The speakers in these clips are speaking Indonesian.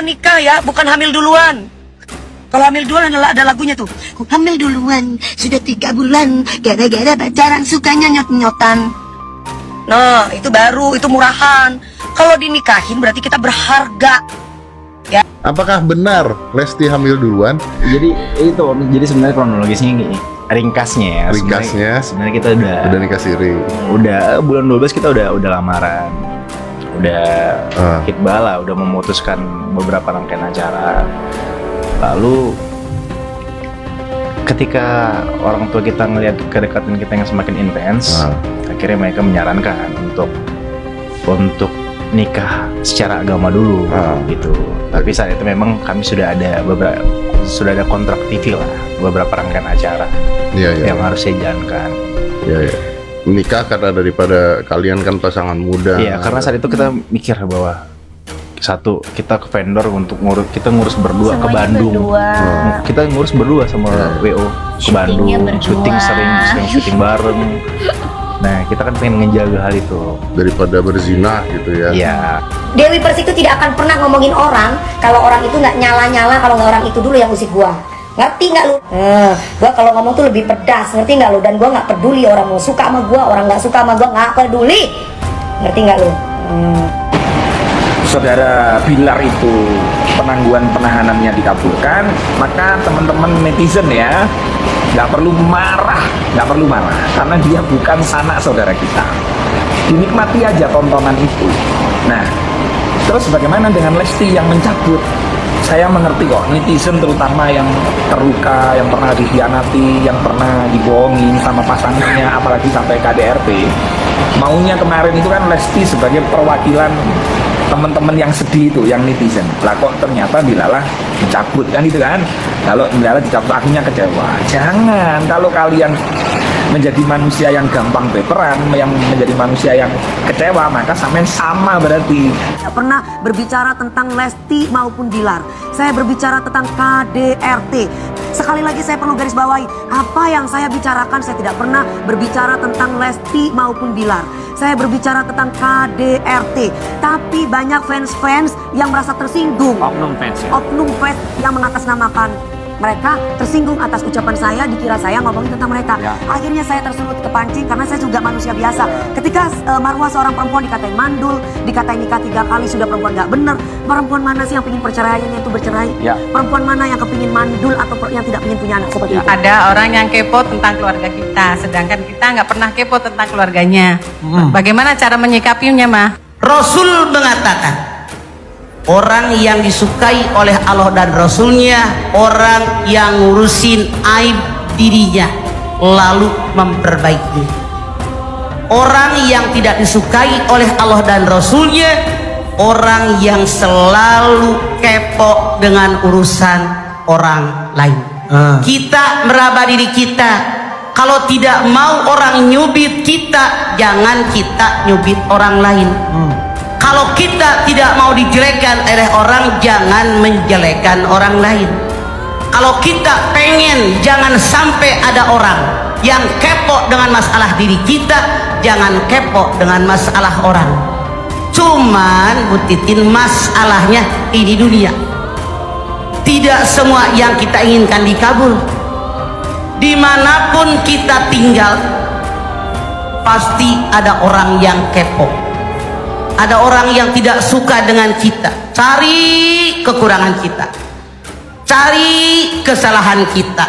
udah nikah ya, bukan hamil duluan. Kalau hamil duluan ada lagunya tuh. Hamil duluan, sudah 3 bulan, gara-gara pacaran sukanya nyot-nyotan. Nah, itu baru, itu murahan. Kalau dinikahin berarti kita berharga. Ya. Apakah benar Lesti hamil duluan? Jadi sebenarnya kronologisnya gini, ringkasnya ya. Sebenarnya kita udah nikah siri. Udah bulan 12 kita udah lamaran. Udah hitbah, udah memutuskan beberapa rangkaian acara. Lalu ketika orang tua kita ngelihat kedekatan kita yang semakin intens, akhirnya mereka menyarankan untuk nikah secara agama dulu gitu. Tapi saat itu memang kami sudah ada kontrak TV lah, beberapa rangkaian acara yang harus saya jalankan. Nikah karena daripada kalian kan pasangan muda. Iya, karena saat itu kita mikir bahwa satu, kita ke vendor untuk ngurus berdua ke Bandung. Kita ngurus berdua sama WO ke Bandung, syuting sering syuting bareng. Nah, kita kan pengen ngejaga hal itu daripada berzina gitu ya. Iya. Dewi Persik itu tidak akan pernah ngomongin orang kalau orang itu nggak nyala-nyala, kalau nggak orang itu dulu yang usik gua. Ngerti nggak lu? Gua kalau ngomong tuh lebih pedas, ngerti nggak lu? Dan gua nggak peduli orang mau suka sama gua, orang nggak suka sama gua, nggak peduli. Ngerti nggak lu? Saudara Bilar itu penahanannya dikabulkan, maka teman-teman netizen ya nggak perlu marah karena dia bukan sanak saudara kita. Dinikmati aja tontonan itu. Nah, terus bagaimana dengan Lesti yang mencabut? Saya mengerti kok, netizen terutama yang terluka, yang pernah dikhianati, yang pernah dibohongin sama pasangannya, apalagi sampai KDRT. Maunya kemarin itu kan Lesti sebagai perwakilan teman-teman yang sedih itu, yang netizen. Lah kok ternyata Dilalah dicabut kan itu kan. Kalau Dilalah dicabut akhirnya kecewa. Jangan, kalau kalian menjadi manusia yang gampang baperan, yang menjadi manusia yang kecewa, maka sampean sama berarti. Tidak pernah berbicara tentang Lesti maupun Bilar. Saya berbicara tentang KDRT. Sekali lagi saya perlu garis bawahi, apa yang saya bicarakan, saya tidak pernah berbicara tentang Lesti maupun Bilar. Saya berbicara tentang KDRT. Tapi banyak fans-fans yang merasa tersinggung. Oknum fans ya? Oknum fans yang mengatasnamakan mereka, tersinggung atas ucapan saya, dikira saya ngomongin tentang mereka. Akhirnya saya tersulut kepancing karena saya juga manusia biasa. Ketika marwah seorang perempuan dikatain mandul, dikatain nikah 3 kali sudah perempuan gak bener. Perempuan mana sih yang pingin perceraiannya itu bercerai? Perempuan mana yang kepingin mandul atau yang tidak pingin punya anak seperti itu? Ada orang yang kepo tentang keluarga kita, sedangkan kita nggak pernah kepo tentang keluarganya. Bagaimana cara menyikapinya, mah? Rasul mengatakan, orang yang disukai oleh Allah dan Rasulnya, orang yang ngurusin aib dirinya lalu memperbaiki. Orang yang tidak disukai oleh Allah dan Rasulnya, orang yang selalu kepo dengan urusan orang lain. Kita meraba diri kita. Kalau tidak mau orang nyubit kita, jangan kita nyubit orang lain. Kalau kita tidak mau dijelekkan oleh orang, jangan menjelekkan orang lain. Kalau kita pengen jangan sampai ada orang yang kepo dengan masalah diri kita, jangan kepo dengan masalah orang. Cuman butitin masalahnya ini dunia. Tidak semua yang kita inginkan dikabul. Dimanapun kita tinggal, pasti ada orang yang kepo. Ada orang yang tidak suka dengan kita. Cari kekurangan kita, cari kesalahan kita.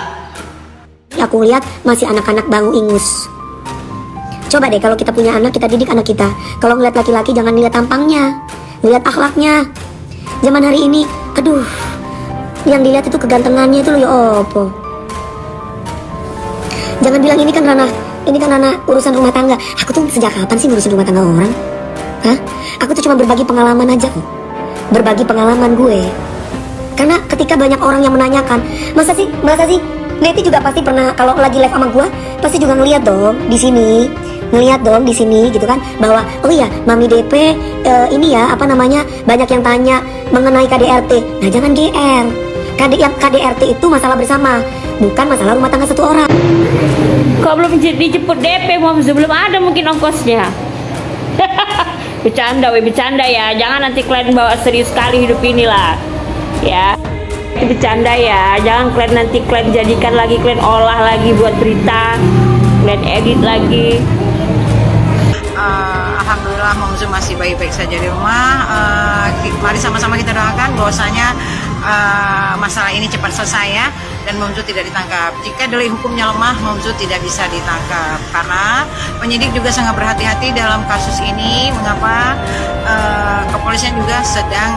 Aku lihat masih anak-anak bangu ingus. Coba deh kalau kita punya anak, kita didik anak kita. Kalau ngeliat laki-laki jangan lihat tampangnya, lihat akhlaknya. Zaman hari ini, aduh, yang dilihat itu kegantengannya itu loh, ya opo. Jangan bilang ini kan ranah urusan rumah tangga. Aku tuh sejak kapan sih ngurusin rumah tangga orang? Hah? Aku tuh cuma berbagi pengalaman aja kok. Berbagi pengalaman gue. Karena ketika banyak orang yang menanyakan, masa sih? Neti juga pasti pernah kalau lagi live sama gue, pasti juga ngeliat dong di sini. Ngeliat dong di sini gitu kan, bahwa oh iya, Mami DP ini ya, apa namanya? Banyak yang tanya mengenai KDRT. Nah, jangan GR. KDRT itu masalah bersama, bukan masalah rumah tangga satu orang. Kok belum dijemput DP, Mom? Belum ada mungkin ongkosnya. Bercanda ya, jangan nanti kalian bawa serius sekali hidup ini lah. Ya, itu bercanda ya. Jangan kalian nanti kalian jadikan lagi, kalian olah lagi buat berita, kalian edit lagi. Alhamdulillah Momzu masih baik-baik saja di rumah. Mari sama-sama kita doakan bahwasanya masalah ini cepat selesai ya, dan Momzu tidak ditangkap. Jika delik hukumnya lemah, Momzu tidak bisa ditangkap karena penyidik juga sangat berhati-hati dalam kasus ini. Mengapa? Kepolisian juga sedang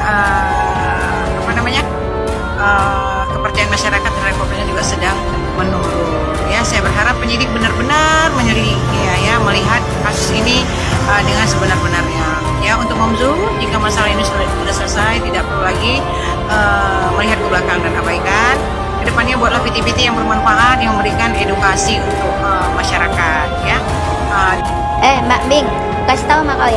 kepercayaan masyarakat terhadap kepolisian juga sedang menurun. Ya, saya berharap penyidik benar-benar menyelidiki ya, melihat kasus ini dengan sebenar-benarnya. Ya, untuk Momzu, jika masalah ini sudah selesai, tidak perlu lagi melihat ke belakang dan abaikan. Kedepannya buatlah PT-PT yang bermanfaat, yang memberikan edukasi untuk masyarakat. Ya. Mbak Bing, kasih tahu sama kau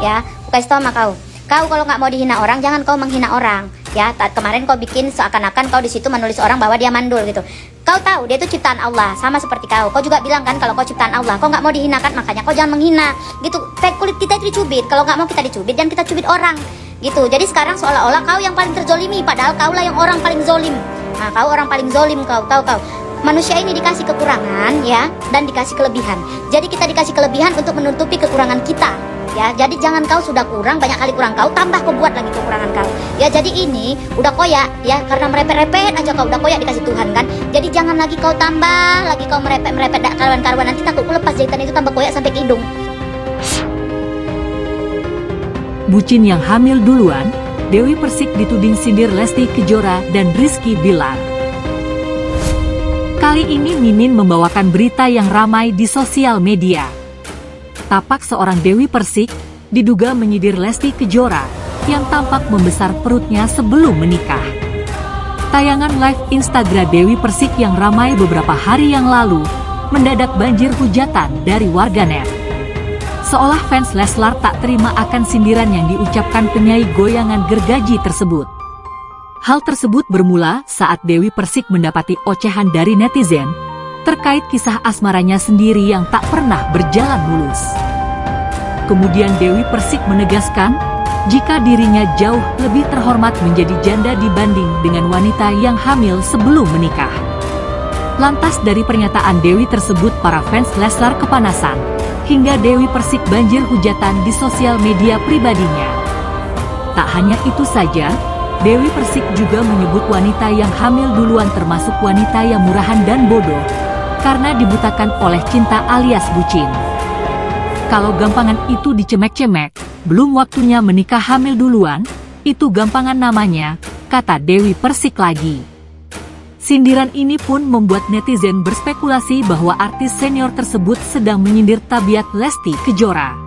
ya, kasih tahu sama kau. Kau kalau nggak mau dihina orang, jangan kau menghina orang. Ya, kemarin kau bikin seakan-akan kau di situ menulis orang bahwa dia mandul gitu. Kau tahu dia itu ciptaan Allah, sama seperti kau. Kau juga bilang kan kalau kau ciptaan Allah, kau nggak mau dihinakan, makanya kau jangan menghina. Gitu. Kulit kita itu dicubit. Kalau nggak mau kita dicubit, dan kita cubit orang. Gitu. Jadi sekarang seolah-olah kau yang paling terzolimi, padahal kaulah yang orang paling zolim. Nah, kau orang paling zolim, kau tahu kau. Manusia ini dikasih kekurangan ya, dan dikasih kelebihan. Jadi kita dikasih kelebihan untuk menutupi kekurangan kita. Ya, jadi jangan kau sudah kurang, banyak kali kurang kau, tambah kau buat lagi kekurangan kau. Ya, jadi ini udah koyak ya, karena merepet-repet aja kau udah koyak dikasih Tuhan kan. Jadi jangan lagi kau tambah, lagi kau merepet-merepet karuan-karuan, nanti takut lepas jahitan itu tambah koyak sampai ke hidung. Bucin yang hamil duluan, Dewi Persik dituding sindir Lesti Kejora dan Rizky Bilar. Kali ini Mimin membawakan berita yang ramai di sosial media. Tapak seorang Dewi Persik diduga menyindir Lesti Kejora yang tampak membesar perutnya sebelum menikah. Tayangan live Instagram Dewi Persik yang ramai beberapa hari yang lalu mendadak banjir hujatan dari warganet. Seolah fans Leslar tak terima akan sindiran yang diucapkan penyanyi goyangan gergaji tersebut. Hal tersebut bermula saat Dewi Persik mendapati ocehan dari netizen terkait kisah asmaranya sendiri yang tak pernah berjalan mulus. Kemudian Dewi Persik menegaskan, jika dirinya jauh lebih terhormat menjadi janda dibanding dengan wanita yang hamil sebelum menikah. Lantas dari pernyataan Dewi tersebut para fans Leslar kepanasan, hingga Dewi Persik banjir hujatan di sosial media pribadinya. Tak hanya itu saja, Dewi Persik juga menyebut wanita yang hamil duluan termasuk wanita yang murahan dan bodoh, karena dibutakan oleh cinta alias bucin. Kalau gampangan itu dicemek-cemek, belum waktunya menikah hamil duluan, itu gampangan namanya, kata Dewi Persik lagi. Sindiran ini pun membuat netizen berspekulasi bahwa artis senior tersebut sedang menyindir tabiat Lesti Kejora.